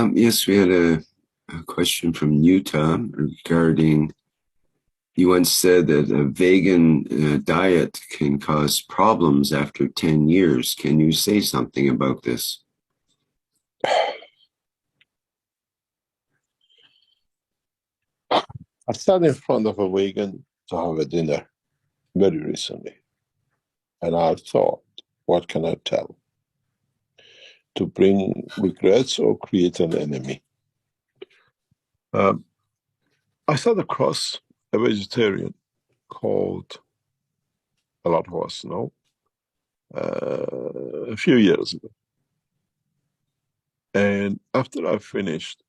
Yes, we had a question from Utah regarding, you once said that a vegan diet can cause problems after 10 years. Can you say something about this? I sat in front of a vegan to have a dinner very recently, and I thought, what can I tell? To bring regrets or create an enemy? Um, I sat across a vegetarian called, a lot of us know, a few years ago. And after I finished,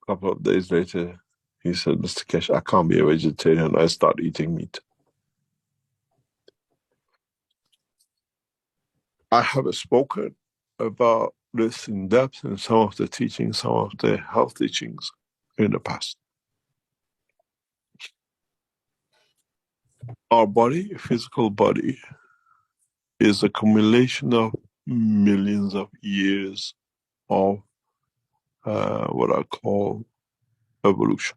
a couple of days later, he said, Mr. Kesh, I can't be a vegetarian. I start eating meat. I have spoken about this in depth in some of the teachings, some of the health teachings in the past. Our body, physical body, is a accumulation of millions of years of what I call evolution.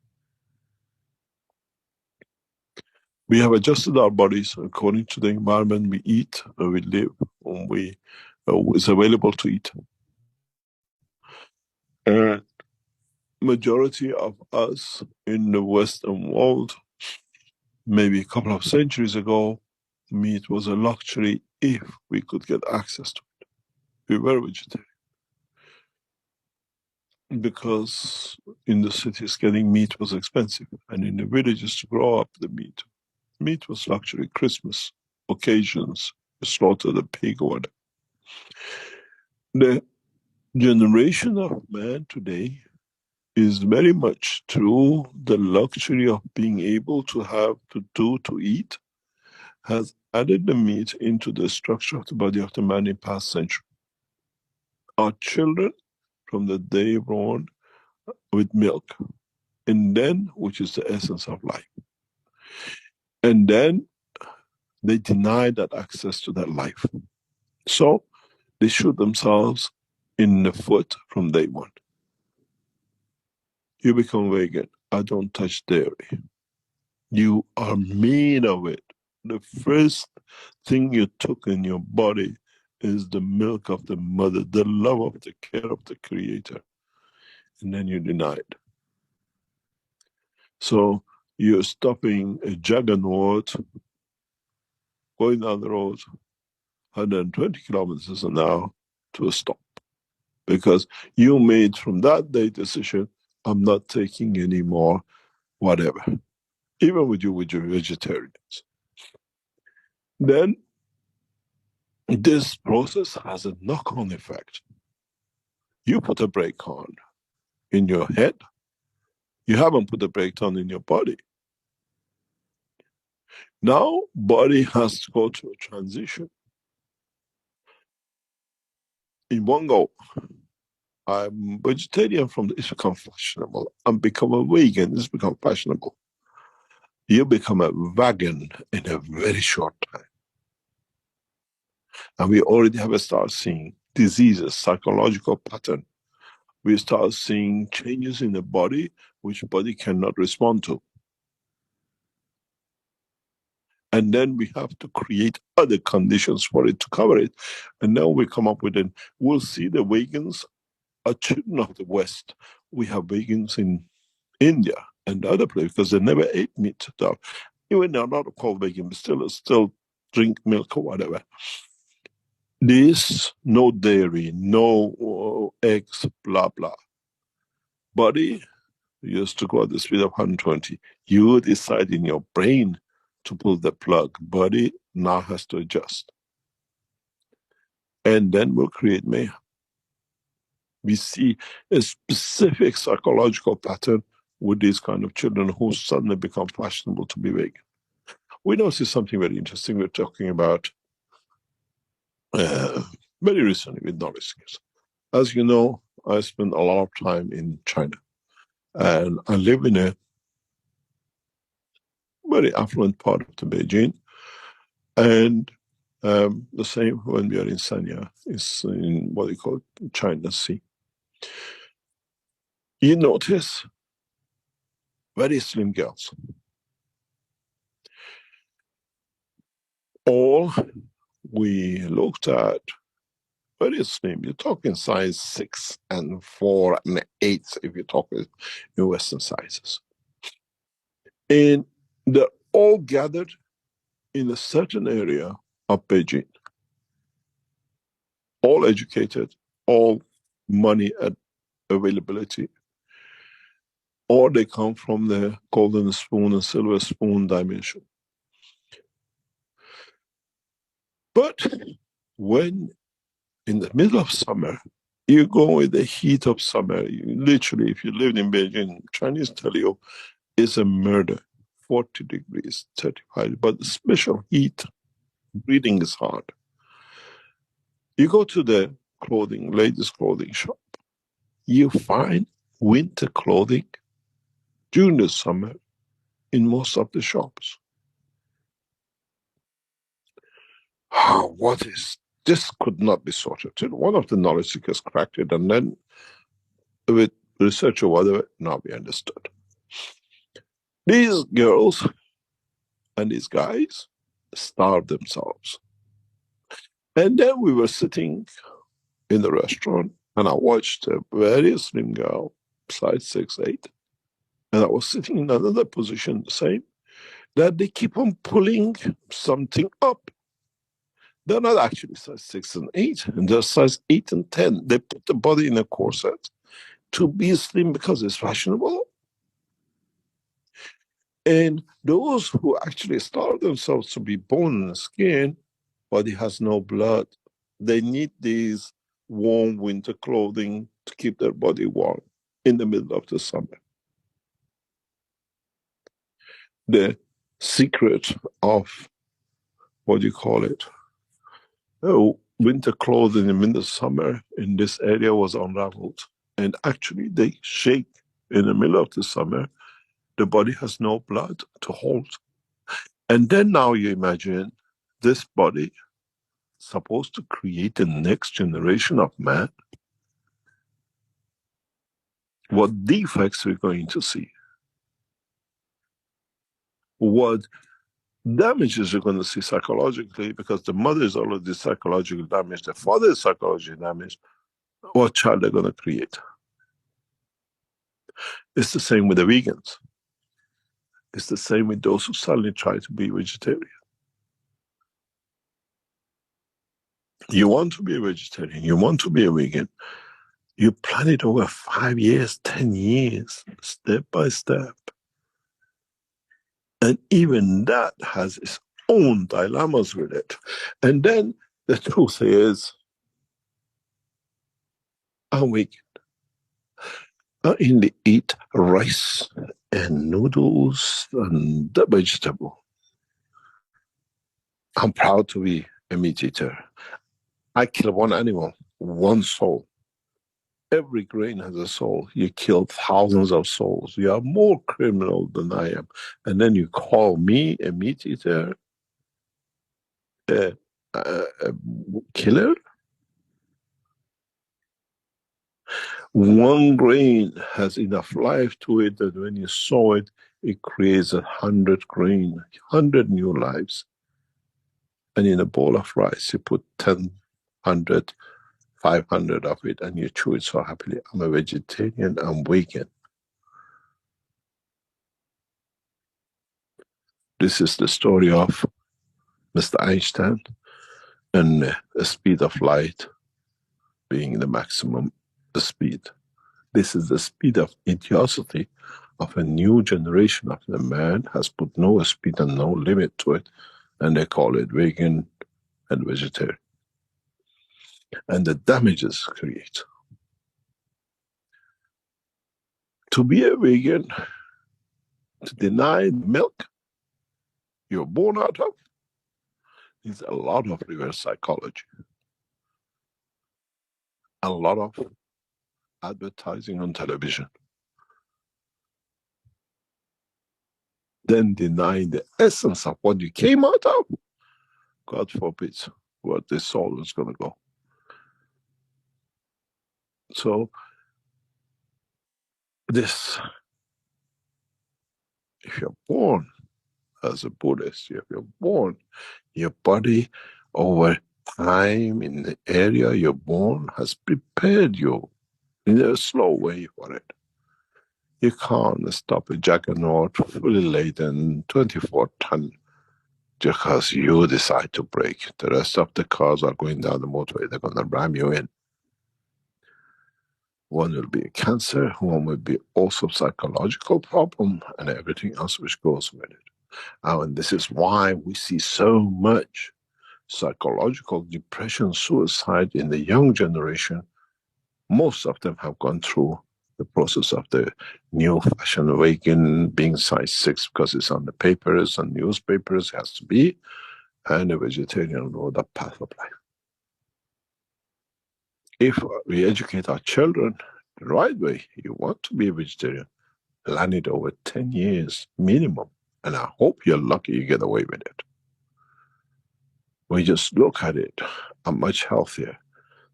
We have adjusted our bodies according to the environment we eat, we live, we is available to eat. And majority of us in the Western world, maybe a couple of centuries ago, meat was a luxury if we could get access to it. We were vegetarian. Because in the cities getting meat was expensive, and in the villages to grow up the meat was luxury. Christmas occasions, you slaughter the pig or whatever. The generation of man today is very much through the luxury of being able to have to eat, has added the meat into the structure of the body of the man in past century. Our children, from the day born, with milk, and then, which is the essence of life. And then they deny that access to that life. So they shoot themselves in the foot from day one. You become vegan. I don't touch dairy. You are made of it. The first thing you took in your body is the milk of the mother, the love of the care of the creator. And then you deny it. So you're stopping a juggernaut going down the road 120 kilometers an hour to a stop. Because you made from that day decision, I'm not taking any more whatever. Even with your vegetarians. Then this process has a knock-on effect. You put a brake on in your head. You haven't put a brake on in your body. Now, body has to go through a transition. In one go, I'm vegetarian it's become fashionable. I'm become a vegan, it's become fashionable. You become a vegan in a very short time. And we already have start seeing diseases, psychological pattern. We start seeing changes in the body which body cannot respond to. And then we have to create other conditions for it to cover it. And now we come up with it. We'll see the vegans are children of the West. We have vegans in India and other places because they never ate meat. Even they're not called vegan, but still drink milk or whatever. This, no dairy, no eggs, blah, blah. Body used to go at the speed of 120. You decide in your brain to pull the plug. Body now has to adjust. And then we'll create mayhem. We see a specific psychological pattern with these kind of children who suddenly become fashionable to be vegan. We now see something very interesting. We're talking about very recently with knowledge skills. As you know, I spent a lot of time in China, and I live in a very affluent part of the Beijing, and the same when we are in Sanya, is in what we call China Sea. You notice very slim girls. All we looked at very slim. You're talking size 6 and 4 and 8 if you're talking in Western sizes. And they're all gathered in a certain area of Beijing. All educated, all money availability, or they come from the golden spoon and silver spoon dimension. But when in the middle of summer, you go with the heat of summer, literally, if you lived in Beijing, Chinese tell you it's a murder. 40 degrees, 35, but the special heat, breathing is hard. You go to the clothing, ladies' clothing shop, you find winter clothing during the summer in most of the shops. What is this? Could not be sorted. One of the knowledge seekers cracked it, and then with research or whatever, now we understood. These girls and these guys starved themselves. And then we were sitting in the restaurant, and I watched a very slim girl, size 6'8", and I was sitting in another position, the same, that they keep on pulling something up. They're not actually size 6 and 8, and they're size 8 and 10. They put the body in a corset to be slim because it's fashionable. And those who actually starve themselves to be bone and skin, body has no blood. They need these warm winter clothing to keep their body warm in the middle of the summer. The secret of, what do you call it? Oh, winter clothing in the summer in this area was unraveled. And actually they shake in the middle of the summer. The body has no blood to hold. And then now you imagine this body supposed to create the next generation of man. What defects we're going to see. What damages you're going to see psychologically, because the mother is already psychologically damaged, the father is psychologically damaged. What child they're going to create? It's the same with the vegans. It's the same with those who suddenly try to be vegetarian. You want to be a vegetarian, you want to be a vegan, you plan it over 5 years, 10 years, step by step. And even that has its own dilemmas with it. And then the truth is, I'm vegan. I only eat rice and noodles and the vegetable. I'm proud to be a meat eater. I kill one animal, one soul. Every grain has a soul. You kill thousands of souls. You are more criminal than I am. And then you call me a meat eater, a killer? One grain has enough life to it that when you sow it, it creates 100 grain, 100 new lives. And in a bowl of rice, you put 10, 100, 500 of it, and you chew it so happily. I'm a vegetarian, I'm vegan. This is the story of Mr. Einstein and the speed of light being the maximum speed. This is the speed of idiocy of a new generation of the man has put no speed and no limit to it, and they call it vegan and vegetarian. And the damages create. To be a vegan, to deny milk you're born out of, is a lot of reverse psychology. A lot of advertising on television. Then denying the essence of what you came out of, God forbid where the soul is going to go. So this, if you're born as a Buddhist, if you're born, your body over time in the area you're born has prepared you in a slow way for it. You can't stop a juggernaut fully laden 24-ton because you decide to brake. The rest of the cars are going down the motorway, they're going to ram you in. One will be a cancer, one will be also psychological problem, and everything else which goes with it. And this is why we see so much psychological depression, suicide in the young generation. Most of them have gone through the process of the new fashion vegan, being size 6 because it's on the papers and newspapers, it has to be, and a vegetarian road, the path of life. If we educate our children the right way, you want to be a vegetarian, plan it over 10 years minimum, and I hope you're lucky you get away with it. We just look at it, I'm much healthier.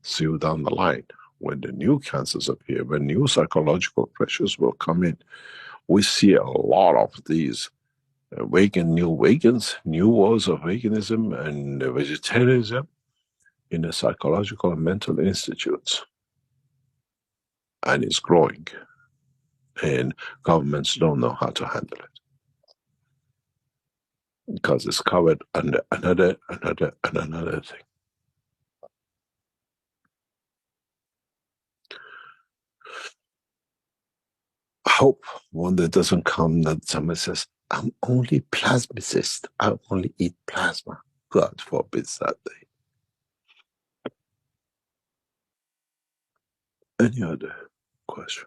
See you down the line, when the new cancers appear, when new psychological pressures will come in. We see a lot of these new vegans, new worlds of veganism and vegetarianism in the psychological and mental institutes. And it's growing. And governments don't know how to handle it. Because it's covered under another thing. I hope one day doesn't come that someone says, I'm only plasmicist, I only eat plasma. God forbids that day. Any other question?